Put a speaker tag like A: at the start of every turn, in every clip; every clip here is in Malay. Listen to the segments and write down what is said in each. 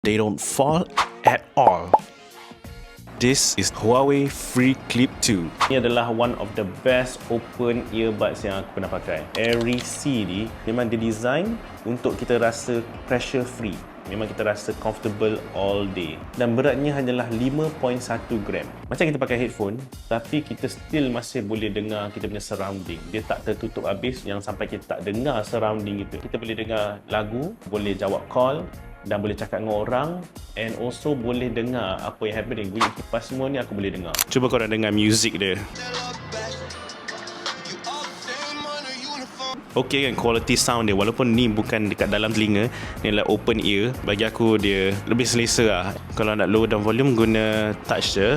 A: They don't fall at all. This is Huawei Free Clip 2.
B: Ini adalah one of the best open earbuds yang aku pernah pakai. Airy C ni memang didesign untuk kita rasa pressure free. Memang kita rasa comfortable all day. Dan beratnya hanyalah 5.1 gram. Macam kita pakai headphone, tapi kita still masih boleh dengar kita punya surrounding. Dia tak tertutup habis yang sampai kita tak dengar surrounding kita. Kita boleh dengar lagu, boleh jawab call, dan boleh cakap dengan orang, and also boleh dengar apa yang happening. Bunyi kipas semua ni aku boleh dengar.
A: Cuba korang dengar music dia. Okay kan, quality sound dia, walaupun ni bukan dekat dalam telinga, ni adalah open ear, bagi aku dia lebih selesa lah. Kalau nak lower down volume, guna touch je.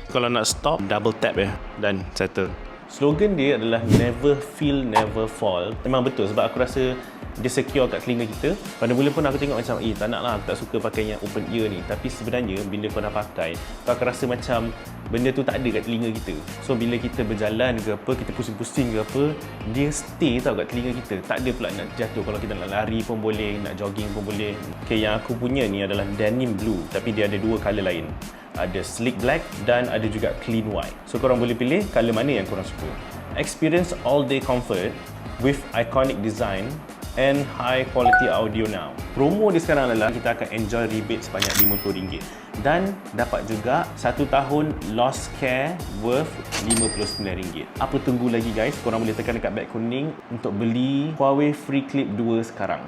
A: Kalau nak stop, double tap je, dan settle.
B: Slogan dia adalah never feel, never fall. Memang betul, sebab aku rasa dia secure kat telinga kita. Pada mula pun aku tengok macam, tak nak lah, aku tak suka pakai yang open ear ni. Tapi sebenarnya bila kau dah pakai, kau akan rasa macam benda tu tak ada kat telinga kita. So bila kita berjalan ke apa, kita pusing-pusing ke apa, dia stay tau kat telinga kita. Tak ada pula nak jatuh. Kalau kita nak lari pun boleh, nak jogging pun boleh. Okay, yang aku punya ni adalah denim blue, tapi dia ada dua colour lain. Ada sleek black dan ada juga clean white. So korang boleh pilih colour mana yang korang suka. Experience all day comfort with iconic design and high quality audio now. Promo dia sekarang adalah kita akan enjoy rebate sebanyak RM50 dan dapat juga 1 tahun lost care worth RM59. Apa tunggu lagi guys? Korang boleh tekan dekat beg kuning untuk beli Huawei Free Clip 2 sekarang.